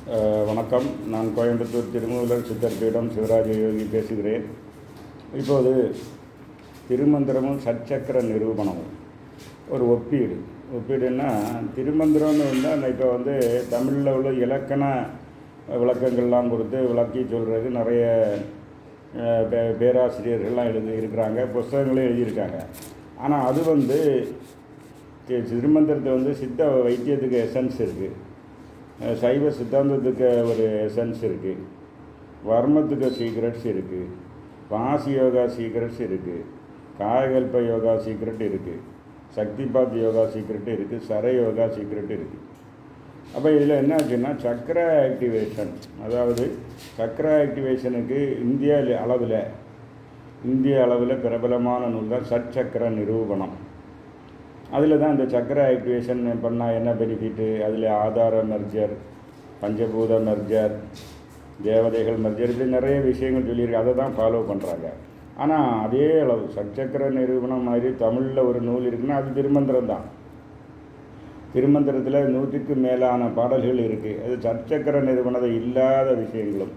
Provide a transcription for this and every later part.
வணக்கம். நான் கோயம்புத்தூர் திருமூலர் சித்தர் பீடம் சிவராஜ யோகி பேசுகிறேன். இப்போது திருமந்திரமும் சச்சக்கர நிரூபணமும் ஒரு ஒப்பீடுன்னா திருமந்திரம்னு வந்தால் இப்போ தமிழில் உள்ள இலக்கண விளக்கங்கள்லாம் கொடுத்து விளக்கி சொல்கிறது நிறைய பேராசிரியர்கள்லாம் இருக்கிறாங்க, புஸ்தகங்களும் எழுதியிருக்காங்க. ஆனால் அது திருமந்திரத்தை சித்த வைத்தியத்துக்கு எசன்ஸ் இருக்குது, சைவ சித்தாந்தத்துக்கு ஒரு எசன்ஸ் இருக்குது, வர்மத்துக்கு சீக்ரெட்ஸ் இருக்குது, பாசி யோகா சீக்ரெட்ஸ் இருக்குது, காயகல்ப யோகா சீக்ரெட் இருக்குது, சக்திபாத் யோகா சீக்ரெட் இருக்குது, சர யோகா சீக்ரெட் இருக்குது. அப்போ இதில் என்ன ஆச்சுன்னா சக்கர ஆக்டிவேஷன், அதாவது சக்கர ஆக்டிவேஷனுக்கு இந்திய அளவில் பிரபலமான நூல் தான் சச்சக்கர நிரூபணம். அதில் தான் இந்த சக்கர ஆக்டிவேஷன் பண்ணால் என்ன பெனிஃபிட்டு, அதில் ஆதார மெர்ஜர், பஞ்சபூத மெர்ஜர், தேவதைகள் மெர்ஜர், இப்படி நிறைய விஷயங்கள் சொல்லியிருக்கு. அதை தான் ஃபாலோ பண்ணுறாங்க. ஆனால் அதே அளவு சச்சக்கர நிரூபணம் மாதிரி தமிழில் ஒரு நூல் இருக்குன்னா அது திருமந்திரம் தான். திருமந்திரத்தில் 100க்கு மேலான பாடல்கள் இருக்குது. அது சச்சக்கர நிரூபணத்தை இல்லாத விஷயங்களும்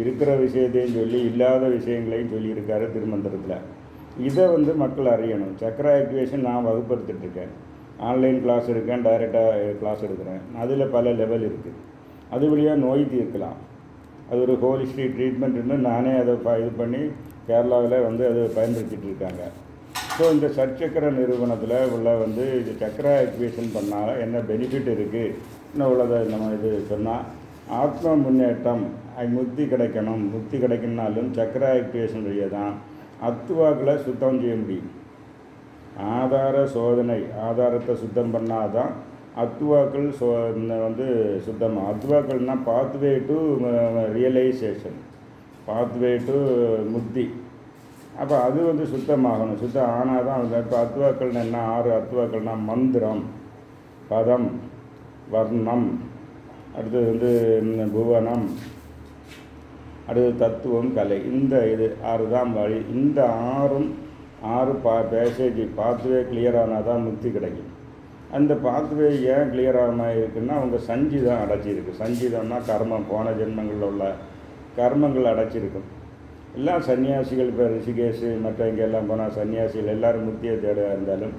இருக்கிற விஷயத்தையும் சொல்லி இல்லாத விஷயங்களையும் சொல்லியிருக்காரு திருமந்திரத்தில். இதை மக்கள் அறியணும். சக்கர ஆக்டிவேஷன் நான் வகுப்படுத்திட்டுருக்கேன், ஆன்லைன் கிளாஸ் இருக்கேன், டைரெக்டாக கிளாஸ் எடுக்கிறேன். அதில் பல லெவல் இருக்குது. அது வழியாக நோய் தீர்க்கலாம். அது ஒரு ஹோலிஸ்டிக் ட்ரீட்மெண்ட்னு நானே அதை இது பண்ணி கேரளாவில் அது பயன்படுத்திகிட்டு இருக்காங்க. ஸோ இந்த சச்சக்கர நிறுவனத்தில் உள்ள இது சக்கர ஆக்டிவேஷன் பண்ணால் என்ன பெனிஃபிட் இருக்குது இன்னும் உள்ளதை நம்ம இது சொன்னால், ஆத்ம முன்னேற்றம், முக்தி கிடைக்கணும்னாலும் சக்கர ஆக்டிவேஷன் வழியாக தான் அத்துவாக்களை சுத்தம் செய்ய முடியும். ஆதார சோதனை, ஆதாரத்தை சுத்தம் பண்ணால் தான் அத்துவாக்கள் சுத்தம். அத்துவாக்கள்னால் pathway to realisation, pathway to mukti. அப்போ அது சுத்தமாகணும். சுத்தம் ஆனால் தான் இப்போ அத்துவாக்கள் என்ன, 6 அத்துவாக்கள்னால் மந்திரம், பதம், வர்ணம், அடுத்தது புவனம், அடுத்து தத்துவம், கலை. இந்த 6 தான் வழி. இந்த 6 பேசேஜ் பாத்வே கிளியர் ஆனால் தான் முக்தி கிடைக்கும். அந்த பாத்வே ஏன் கிளியர் ஆகாமல் இருக்குன்னா உங்கள் சஞ்சி தான் அடைச்சிருக்கு. சஞ்சீதம்னா கர்மம், போன ஜென்மங்களில் உள்ள கர்மங்கள் அடைச்சிருக்கும். எல்லாம் சன்னியாசிகள், இப்போ ரிஷிகேஷ் மற்ற இங்கெல்லாம் போனால் சன்னியாசிகள் எல்லோரும் முக்தியை தேட இருந்தாலும்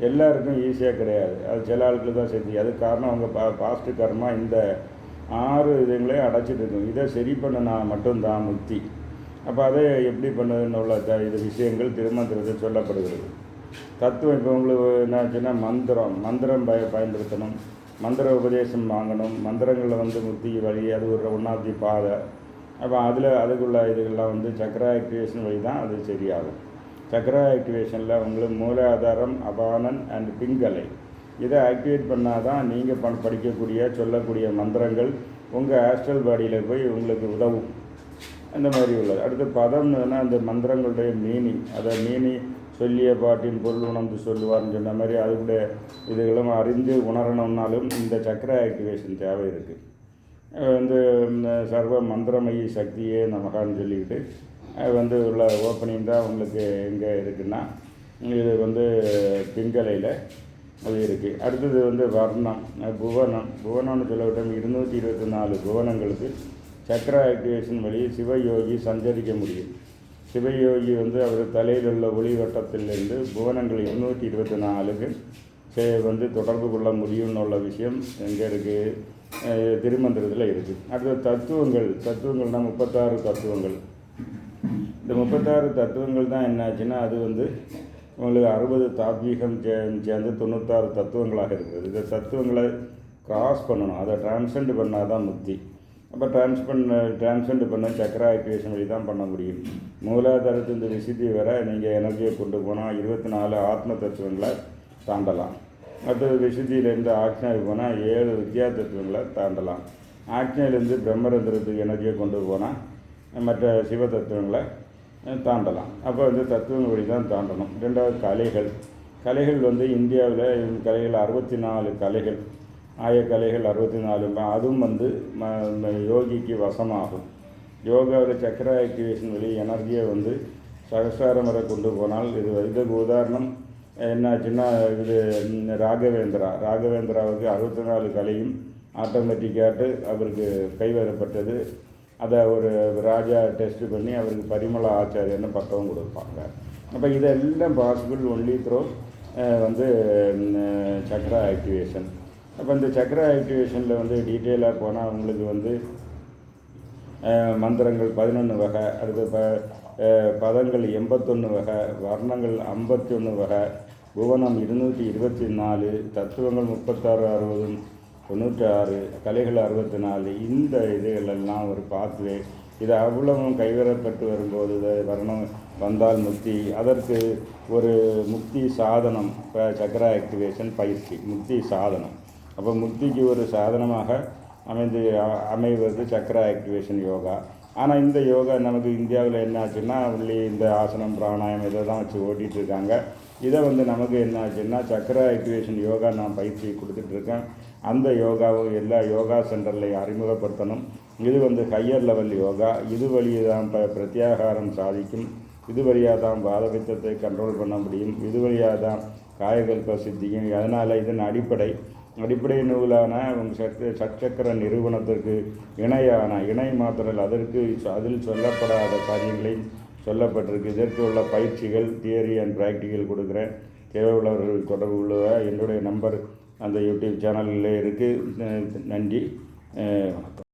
எல்லாருக்கும் ஈஸியாக கிடையாது. அது சில ஆட்களுக்கு தான் சரி. அது காரணம் அவங்க பாஸ்ட்டு கர்மா இந்த 6 இதுங்களையும் அடைச்சிட்டு இருக்கும். இதை சரி பண்ணினா மட்டும்தான் முக்தி. அப்போ அதை எப்படி பண்ணுதுன்னு உள்ள இது விஷயங்கள் திருமந்திரத்தில் சொல்லப்படுகிறது. தத்துவம் இப்போ உங்களுக்கு என்னாச்சுன்னா மந்திரம் பயன்படுத்தணும், மந்திர உபதேசம் வாங்கணும். மந்திரங்களில் முக்தி வழி, அது ஒரு 1 பாதை. அப்போ அதுக்குள்ள இதுகள்லாம் சக்கர ஆக்டிவேஷன் வழி தான் அது சரியாகும். சக்கர ஆக்டிவேஷனில் உங்களுக்கு மூலாதாரம், அபானன் அண்ட் பிங்கலை இதை ஆக்டிவேட் பண்ணால் தான் நீங்கள் படிக்கக்கூடிய சொல்லக்கூடிய மந்திரங்கள் உங்கள் ஆஸ்ட்ரல் பாடியில் போய் உங்களுக்கு உதவும். அந்த மாதிரி உள்ளது. அடுத்து பதம்னா அந்த மந்திரங்களுடைய மீனிங், அதை சொல்லிய பாட்டின் பொருள் உணர்ந்து சொல்லுவார்னு சொன்ன மாதிரி அதுக்குடைய இதுகளும் அறிந்து உணரணும்னாலும் இந்த சக்கர ஆக்டிவேஷன் தேவை இருக்குது. சர்வ மந்திரமயி சக்தியே நமகான்னு சொல்லிக்கிட்டு உள்ள ஓப்பனிங் தான் உங்களுக்கு எங்கே இருக்குன்னா இது பிங்கலையில் அது இருக்குது. அடுத்தது வர்ணம், புவனம்னு சொல்லவிட்டோம். 224 புவனங்களுக்கு சக்கர ஆக்டிவேஷன் வழி சிவயோகி சஞ்சரிக்க முடியும். சிவயோகி அவர் தலையில் உள்ள ஒளிவட்டத்திலிருந்து புவனங்கள் 224க்கு தொடர்பு கொள்ள முடியும்னு உள்ள விஷயம் எங்கே இருக்குது, திருமந்திரத்தில் இருக்குது. அடுத்த தத்துவங்கள்னால் 36 தத்துவங்கள். இந்த 36 தத்துவங்கள் தான் என்னாச்சுன்னா அது உங்களுக்கு 60 தாத்வீகம் சேர்ந்து 96 தத்துவங்களாக இருக்குது. இந்த தத்துவங்களை கிராஸ் பண்ணணும், அதை டிரான்சென்ட் பண்ணால் தான் முக்தி. அப்போ டிரான்சென்ட் பண்ண சக்கர ஆக்டிவேஷன் வழி தான் பண்ண முடியும். மூலாதாரத்து இந்த விசுத்தி வர நீங்கள் எனர்ஜியை கொண்டு போனால் 24 ஆத்ம தத்துவங்களை தாண்டலாம். அடுத்தது விசுத்தியிலேருந்து ஆக்ஞாவுக்கு போனால் 7 வித்யா தத்துவங்களை தாண்டலாம். ஆக்ஞையிலேருந்து பிரம்மரந்திரத்துக்கு எனர்ஜியை கொண்டு போனால் மற்ற சிவ தத்துவங்களை தாண்டலாம். அப்போ தத்துவங்கள் வழி தான் தாண்டணும். 2வது கலைகள் இந்தியாவில் கலைகள் 64 கலைகள், ஆயக்கலைகள் 64. அதுவும் யோகிக்கு வசமாகும். யோகாவில் சக்கர ஆக்டிவேஷன் வழி எனர்ஜியை சகசாரம் வரை கொண்டு போனால் இதுக்கு உதாரணம் என்னாச்சுன்னா ராகவேந்திராவுக்கு 64 கலையும் ஆட்டோமேட்டிக்காட்டு அவருக்கு கைவரப்பட்டது. அதை ஒரு ராஜா டெஸ்ட் பண்ணி அவருக்கு பரிமள ஆச்சாரியன்னு பட்டம் கொடுப்பாங்க. அப்போ இதெல்லாம் பாசிபிள் ஒன்லி த்ரோ வந்து சக்ரா ஆக்டிவேஷன். அப்போ இந்த சக்ரா ஆக்டிவேஷனில் வந்து டீட்டெயிலாக போனால் அவங்களுக்கு வந்து மந்திரங்கள் 11 வகை, அடுத்து பதங்கள் 81 வகை, வர்ணங்கள் 51 வகை, புவனம் 224, தத்துவங்கள் 36, 60, 96, கலைகள் 64. இந்த இதுகளெல்லாம் ஒரு பாத்வே. இது அவ்வளவும் கைவரப்பட்டு வரும்போது வரணும் வந்தால் முக்தி. அதற்கு ஒரு முக்தி சாதனம், இப்போ சக்ரா ஆக்டிவேஷன் பயிற்சி முக்தி சாதனம். அப்போ முக்திக்கு ஒரு சாதனமாக அமைவது சக்ரா ஆக்டிவேஷன் யோகா. ஆனால் இந்த யோகா நமக்கு இந்தியாவில் என்ன ஆச்சுன்னா ஒன்லி இந்த ஆசனம் பிராணாயம் இதை தான் வச்சு ஓட்டிகிட்ருக்காங்க. இதை வந்து நமக்கு என்ன ஆச்சுன்னா சக்ரா ஆக்டிவேஷன் யோகா நான் பயிற்சி கொடுத்துட்ருக்கேன். அந்த யோகாவும் எல்லா யோகா சென்டர்லையும் அறிமுகப்படுத்தணும். இது வந்து ஹையர் லெவல் யோகா. இது வழியே தான் பிரத்யாகாரம் சாதிக்கும். இது வழியாக தான் வாதபித்தத்தை கண்ட்ரோல் பண்ண முடியும். இது வழியாக தான் காயகல்ப சித்தியும். அதனால் இதன் அடிப்படை நூலான சட்சக்கர நிறுவனத்திற்கு இணை மாத்திரல் அதில் சொல்லப்படாத காரியங்களையும் சொல்லப்பட்டிருக்கு. இதற்கு உள்ள பயிற்சிகள் தியரி அண்ட் ப்ராக்டிக்கல் கொடுக்குறேன். தேவையுள்ளவர்கள் தொடர்பு கொள்ளுவ. என்னுடைய நம்பர் அந்த யூடியூப் சேனலில் இருக்குது. நன்றி, வணக்கம்.